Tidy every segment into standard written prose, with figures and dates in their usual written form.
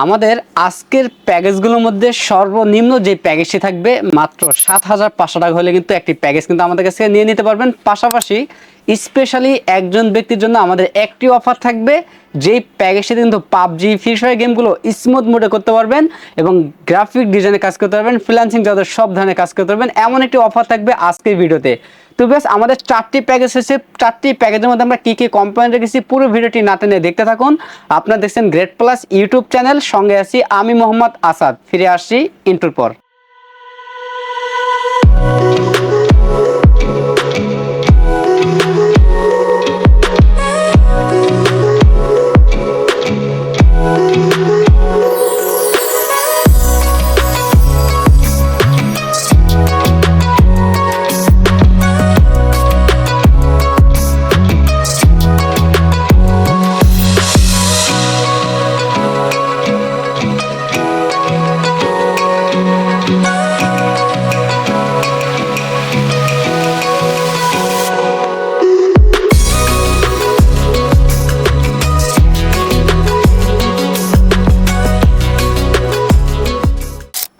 আমাদের আজকের প্যাকেজগুলোর মধ্যে সর্বনিম্ন যে প্যাকেজটি থাকবে মাত্র ৭,৫০০ টাকা হলে কিন্তু একটি প্যাকেজ কিন্তু আমাদের কাছে নিয়ে নিতে পারবেন। পাশাপাশি স্পেশালি একজন ব্যক্তির জন্য আমাদের একটি অফার থাকবে, যেই প্যাকেজটি কিন্তু পাবজি ফ্রি ফায়ার গেমগুলো স্মুথ মোডে করতে পারবেন এবং গ্রাফিক ডিজাইনে কাজ করতে পারবেন, ফ্রিল্যান্সিং যাদের সব ধরনের কাজ করতে পারবেন, এমন একটি অফার থাকবে আজকের ভিডিওতে। তো বেশ আমাদের 4টি প্যাকেজ আছে, 4টি প্যাকেজের মধ্যে আমরা কী কী কোম্পানি রেখেছি পুরো ভিডিওটি না টেনে দেখতে থাকুন। আপনারা দেখছেন গ্রেট প্লাস ইউটিউব চ্যানেল, সঙ্গে আছি আমি মোহাম্মদ আসাদ। ফিরে আসছি ইন্টুর পর।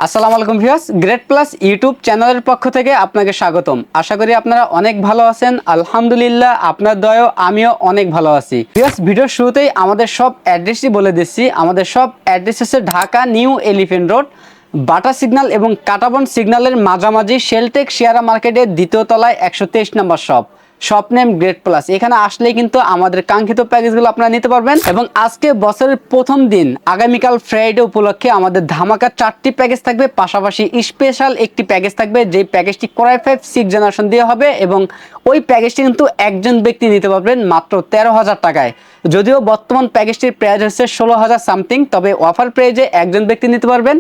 আসসালামু আলাইকুম ভিউয়ার্স, গ্রেট প্লাস ইউটিউব চ্যানেলের পক্ষ থেকে আপনাকে স্বাগতম। আশা করি আপনারা অনেক ভালো আছেন। আলহামদুলিল্লাহ, আপনার দয়াও আমিও অনেক ভালো আছি। ভিউয়ার্স, ভিডিওর শুরুতেই আমাদের সব অ্যাড্রেসটি বলে দিচ্ছি। আমাদের সব অ্যাড্রেস হচ্ছে ঢাকা নিউ এলিফেন্ট রোড, বাটা সিগন্যাল এবং কাটাবন সিগন্যালের মাঝামাঝি শেলটেক শেয়ারা মার্কেটের দ্বিতীয় তলায় 123 নম্বর শপ নেম গ্রেট প্লাস। এখানে আসলেই কিন্তু আমাদের কাঙ্ক্ষিত প্যাকেজগুলো আপনারা নিতে পারবেন। এবং আজকে বছরের প্রথম দিন আগামীকাল ফ্রাইডে উপলক্ষে আমাদের ধামাকা 4টি প্যাকেজ থাকবে, পাশাপাশি স্পেশাল একটি প্যাকেজ থাকবে, যেই প্যাকেজটি কোরাই 5 6 জেনারেশন দিয়ে হবে এবং ওই প্যাকেজটি কিন্তু একজন ব্যক্তি নিতে পারবেন মাত্র 13,000 টাকায়। যদিও বর্তমান প্যাকেজটির প্রাইস হচ্ছে 16,000 সামথিং, তবে অফার প্রাইজে একজন ব্যক্তি নিতে পারবেন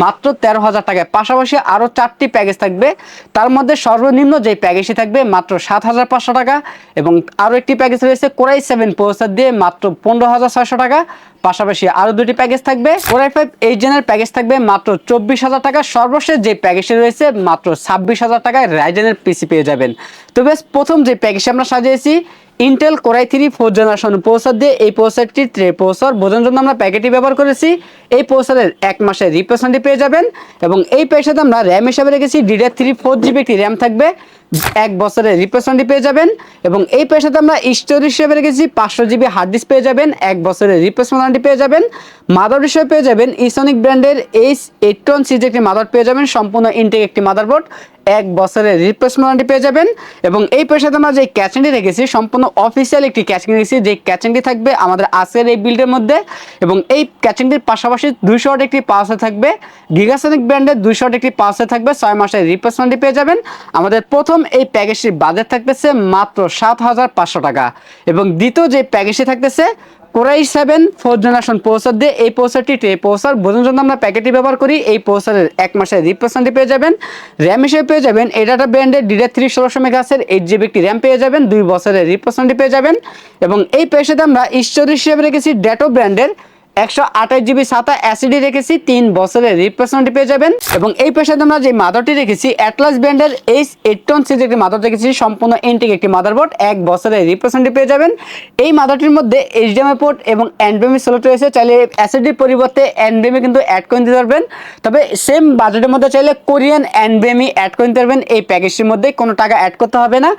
মাত্র 13,000 টাকায়। পাশাপাশি আরও 4টি প্যাকেজ থাকবে, তার মধ্যে সর্বনিম্ন যে প্যাকেজটি থাকবে মাত্র 7,500 টাকা এবং আরও একটি প্যাকেজ রয়েছে কোরাই 7 প্রসেসর দিয়ে মাত্র 15,600 টাকা। পাশাপাশি আরও 2টি প্যাকেজ থাকবে, কোরাই 5 8 জেনের প্যাকেজ থাকবে মাত্র 24,000 টাকা। সর্বশেষ যে প্যাকেজটি রয়েছে মাত্র 26,000 টাকায় রাইজেনের পিসি পেয়ে যাবেন। তো বেশ, প্রথম যে প্যাকেজটি আমরা সাজিয়েছি ইন্টেল কোরাই 3 4 জেনারেশন প্রসেসর দিয়ে, এই প্রসেসরটি ট্রে প্রসেসর বোঝানোর জন্য আমরা প্যাকেটটি ব্যবহার করেছি। এই প্রসেসরের 1 মাসের রিপ্লেসমেন্টটি পেয়ে যাবেন এবং এই প্যাকেজে আমরা র্যাম হিসাবে রেখেছি DDR3 4GB একটি র্যাম থাকবে, 1 বছরের রিপ্লেসমেন্টটি পেয়ে যাবেন। এবং এই প্যাকেজে আমরা স্টোরেজ হিসেবে রেখেছি 500GB হার্ড ডিস্ক পেয়ে যাবেন, 1 বছরের রিপ্লেসমেন্টটি পেয়ে যাবেন। মাদারবোর্ড হিসেবে পেয়ে যাবেন ইসোনিক ব্র্যান্ডের H81 সিরিজের একটি মাদারবোর্ড পেয়ে যাবেন, সম্পূর্ণ ইনটেক একটি মাদারবোর্ড, 1 বছরের রিপ্লেসমেন্ট পেয়ে যাবেন। এবং এই পেশাতে আমরা যে ক্যাচিংটি রেখেছি সম্পূর্ণ অফিসিয়াল একটি ক্যাচিং রেখেছি, যে ক্যাচিংটি থাকবে আমাদের আজকের এই বিল্ডের মধ্যে। এবং এই ক্যাচিংটির পাশাপাশি 200 ওয়াট একটি পাওয়ার থাকবে, গিগাসনিক ব্র্যান্ডের 200 ওয়াট একটি পাওয়ার থাকবে, 6 মাসের রিপ্লেসমেন্টটি পেয়ে যাবেন। আমাদের প্রথম এই প্যাকেজটির বাজেট থাকতেছে মাত্র 7,500 টাকা। এবং দ্বিতীয় যে প্যাকেজটি থাকতেছে কোরাই 7 4 জেনারেশন প্রসেসর দিয়ে, এই প্রসেসরটি ট্রে প্রসেসর বোঝানোর জন্য আমরা প্যাকেটটি ব্যবহার করি। এই প্রসেসরের 1 মাসের রিপ্লেসমেন্টটি পেয়ে যাবেন। র্যাম হিসেবে পেয়ে যাবেন এডাটা ব্র্যান্ডের DDR3 1600 মেগাহার্জের 8GB একটি র্যাম পেয়ে যাবেন, 2 বছরের রিপ্লেসমেন্টটি পেয়ে যাবেন। এবং এই প্যাকেজে আমরা স্টোরেজ হিসেবে রেখেছি ডেটো ব্র্যান্ডের 128GB SATA SSD রেখেছি, 3 বছরের রিপ্লেসমেন্টটি পেয়ে যাবেন। এবং এই পেশাতে আমরা যে মাদারটি রেখেছি অ্যাটলাস ব্র্যান্ডের H81 সিরিজের একটি মাদার রেখেছি, সম্পূর্ণ ইনটেক একটি মাদারবোর্ড, 1 বছরের রিপ্লেসমেন্টটি পেয়ে যাবেন। এই মাদারটির মধ্যে HDMI পোর্ট এবং NVMe স্লট রয়েছে, চাইলে SSDর পরিবর্তে NVMe কিন্তু অ্যাড করে দিতে পারবেন। তবে সেম বাজেটের মধ্যে চাইলে কোরিয়ান NVMe অ্যাড করে দিতে পারবেন। এই প্যাকেজটির মধ্যে কোনো টাকা অ্যাড করতে হবে না,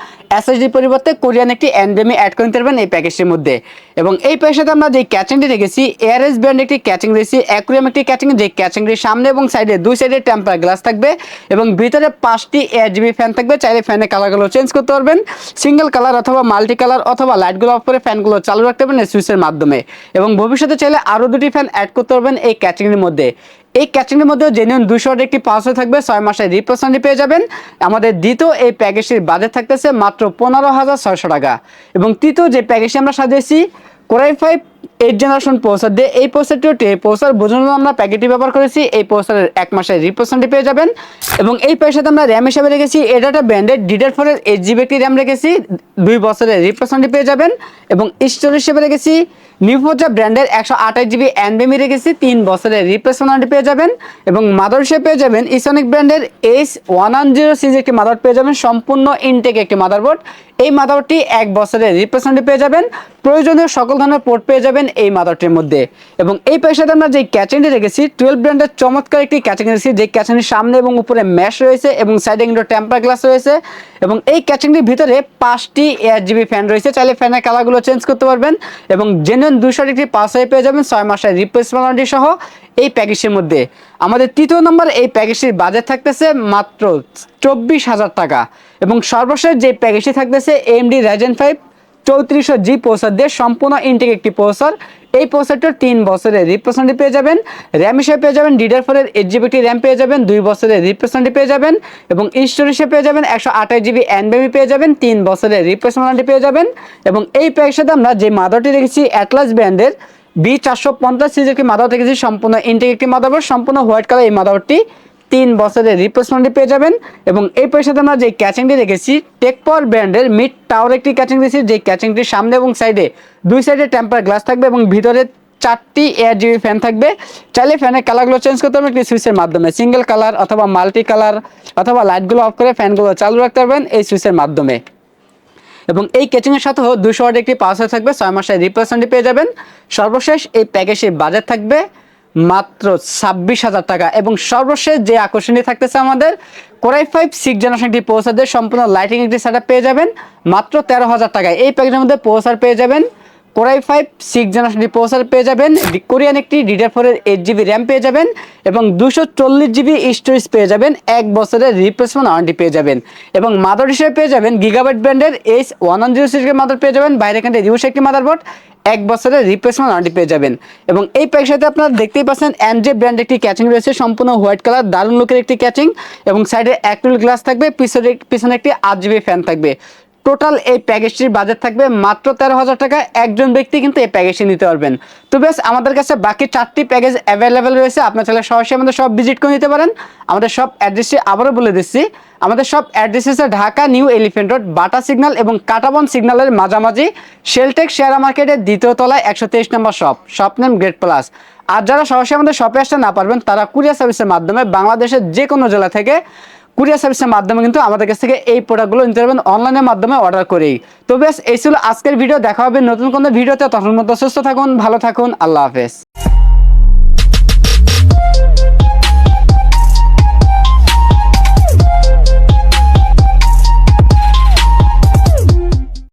SSDর পরিবর্তে কোরিয়ান একটি NVMe অ্যাড করে দিতে পারবেন এই প্যাকেজটির মধ্যে। এবং এই প্যাকেজে আমরা যে ক্যাচিংটি রেখেছি এআরএস ব্র্যান্ড একটি ক্যাচিং রয়েছে, অ্যাকুরিয়াম একটি ক্যাচিং, যে ক্যাচিংটির সামনে এবং সাইডে 2 সাইডে টেম্পার গ্লাস থাকবে এবং ভিতরে 5টি RGB ফ্যান থাকবে, চাইলে ফ্যানের কালারগুলো চেঞ্জ করতে পারবেন, সিঙ্গেল কালার অথবা মাল্টি কালার, অথবা লাইটগুলো অফ করে ফ্যানগুলো চালু রাখতে পারবেন সুইচের মাধ্যমে। এবং ভবিষ্যতে চাইলে আরও 2টি ফ্যান অ্যাড করতে পারবেন এই ক্যাচিংয়ের মধ্যে। এই ক্যাচিংয়ের মধ্যে জেনুইন 200 ওয়াট একটি পাওয়ার থাকবে, 6 মাসের রিপ্লেসমেন্টটি পেয়ে যাবেন। আমাদের দ্বিতীয় এই প্যাকেজটির বাজেট থাকতেছে মাত্র 15,600 টাকা। এবং তৃতীয় যে প্যাকেজটি আমরা সাজিয়েছি কোরাই 5 8 জেনারেশন প্রসেসর দিয়ে, এই প্রসেসরটিও ট্রে প্রসেসর বোঝানোর জন্য আমরা প্যাকেটটি ব্যবহার করেছি। এই প্রসেসরের 1 মাসের রিপ্লেসমেন্টটি পেয়ে যাবেন। এবং এই প্যাকেজে আমরা র্যাম হিসাবে রেখেছি এডাটা ব্র্যান্ডের DDR4 8GB একটি র্যাম রেখেছি, 2 বছরের রিপ্লেসমেন্টটি পেয়ে যাবেন। এবং স্টোরেজ হিসেবে রেখেছি নিউফোজা ব্র্যান্ডের 128GB এনবিএমই রেখেছি, 3 বছরের রিপ্লেসমেন্ট ওয়ারেন্টি পেয়ে যাবেন এবং মাদার হিসেবে পেয়ে যাবেন ইসোনিক ব্র্যান্ডের H110 সিরিজের একটি মাদারবোর্ড পেয়ে যাবেন, সম্পূর্ণ ইনটেক একটি মাদারবোর্ড। এই মাদারবোর্ডটি 1 বছরের রিপ্লেসমেন্ট পেয়ে যাবেন, প্রয়োজনীয় সকল ধরনের পোর্ট পেয়ে যাবেন এই মাদারটির মধ্যে। এবং এই পয়সাতে আমরা যে ক্যাচিংটি রেখেছি 12 ব্র্যান্ডের চমৎকার একটি ক্যাচিং রেখেছি, যে ক্যাচিংটির সামনে এবং উপরে ম্যাশ রয়েছে এবং সাইডে কিন্তু টেম্পার গ্লাস রয়েছে এবং এই ক্যাচিংটির ভিতরে 5টি ARGB ফ্যান রয়েছে, চাইলে ফ্যানের কালারগুলো চেঞ্জ করতে পারবেন এবং জেনুইন 200 পাস হয়ে পেয়ে যাবেন 6 মাসের রিপ্লেসমেন্ট ওয়ারেন্টি সহ এই প্যাকেজের মধ্যে। আমাদের তৃতীয় নম্বর এই প্যাকেজটির বাজেট থাকতেছে মাত্র 24,000 টাকা এবং সর্বশেষ যে প্যাকেজটি থাকতেছে AMD Ryzen 5 3400G প্রসেসর দিয়ে সম্পূর্ণ ইনটেক একটি প্রসেসর। এই প্রসেসরটার 3 বছরের রিপ্লেসমেন্ট পেয়ে যাবেন, র্যাম হিসেবে পেয়ে যাবেন DDR4 এর 8GB র্যাম পেয়ে যাবেন, 2 বছরের রিপ্লেসমেন্ট পেয়ে যাবেন এবং স্টোরেজ হিসেবে পেয়ে যাবেন 128GB এনবিএমই পেয়ে যাবেন, 3 বছরের রিপ্লেসমেন্ট পেয়ে যাবেন। এবং এই প্যাকেজের সাথে আমরা যে মাদারটি রেখেছি অ্যাটলাস ব্র্যান্ডের B450 সিরিজের একটি মাদার রেখেছি, সম্পূর্ণ ইনটেক একটি মাদারবোর্ড, সম্পূর্ণ হোয়াইট কালার এই মাদারটি 3 বছরের রিপ্লেসমেন্ট পেয়ে যাবেন। এবং এই পয়সাতে আমরা যে ক্যাচিংটি রেখেছি টেকপাওয়ার ব্র্যান্ডের মিড টাওয়ার একটি ক্যাচিং রেখেছি, যে ক্যাচিংটির সামনে এবং সাইডে 2 সাইডে টেম্পার গ্লাস থাকবে এবং ভিতরে 4টি ARGB ফ্যান থাকবে। চাইলে ফ্যানের কালারগুলো চেঞ্জ করতে পারবেন একটি সুইচের মাধ্যমে, সিঙ্গেল কালার অথবা মাল্টি কালার অথবা লাইটগুলো অফ করে ফ্যানগুলো চালু রাখতে পারবেন এই সুইচের মাধ্যমে। এবং এই ক্যাচিংয়ের সাথেও 200 ওয়াট একটি পাওয়ার সোর্স থাকবে, 6 মাসের রিপ্লেসমেন্ট পেয়ে যাবেন। সর্বশেষ এই প্যাকেজের বাজেট থাকবে মাত্র 26,000 টাকা এবং সর্বশেষ যে আকর্ষণীয় থাকতেছে আমাদের Core i5 6th জেনারেশন একটি প্রসেসর সম্পূর্ণ লাইটিং একটি সেটআপ পেয়ে যাবেন মাত্র 13,000 টাকায়। এই প্যাকেজের মধ্যে প্রসেসর পেয়ে যাবেন Core i5 6th generation processor পেয়ে যাবেন, কোরিয়ান একটি DDR4 এর 8GB র্যাম পেয়ে যাবেন এবং 240GB স্টোরেজ পেয়ে যাবেন, 1 বছরের রিপ্লেসমেন্ট ওয়ারেন্টি পেয়ে যাবেন এবং মাদার হিসেবে পেয়ে যাবেন গিগাবাইট ব্র্যান্ডের H110 সিরিজের মাদার পেয়ে যাবেন, বাইরে এখানে রিউস একটি মাদারবোর্ড, 1 বছরের রিপ্লেসমেন্ট ওয়ারেন্টি পেয়ে যাবেন। এবং এই প্যাকের সাথে আপনারা দেখতেই পাচ্ছেন MJ ব্র্যান্ডের একটি ক্যাচিং রয়েছে, সম্পূর্ণ হোয়াইট কালার দারুণ লুকের একটি ক্যাচিং এবং সাইডে অ্যাক্রিলিক গ্লাস থাকবে, পিছনে একটি 8GB ফ্যান থাকবে। টোটাল এই প্যাকেজটির বাজেট থাকবে মাত্র 13,000 টাকা। একজন ব্যক্তি কিন্তু এই প্যাকেজটি নিতে পারবেন। তো বেশ আমাদের কাছে বাকি 4টি প্যাকেজ অ্যাভেলেবেল রয়েছে, আপনার চাইলে সরাসরি আমাদের সব ভিজিট করে নিতে পারেন। আমাদের সব অ্যাড্রেসটি আবারও বলে দিচ্ছি, আমাদের সব অ্যাড্রেস হচ্ছে ঢাকা নিউ এলিফ্যান্ট রোড, বাটা সিগন্যাল এবং কাটাবন সিগন্যালের মাঝামাঝি, শেলটেক শেয়ার মার্কেটের 2য় তলায় 123 নম্বর শপ নেম গ্রেট প্লাস। আর যারা সরাসরি আমাদের শপে আসতে না পারবেন তারা কুরিয়ার সার্ভিসের মাধ্যমে বাংলাদেশের যে কোনো জেলা থেকে কুরিয়ার সার্ভিসের মাধ্যমে কিন্তু আমাদের কাছ থেকে এই প্রোডাক্টগুলো নিতে পারবেন অনলাইনের মাধ্যমে অর্ডার করেই। তো বেশ এই ছিল আজকের ভিডিও, দেখা হবে নতুন কোনো ভিডিওতে, তখন মতো সুস্থ থাকুন, ভালো থাকুন, আল্লাহ হাফেজ।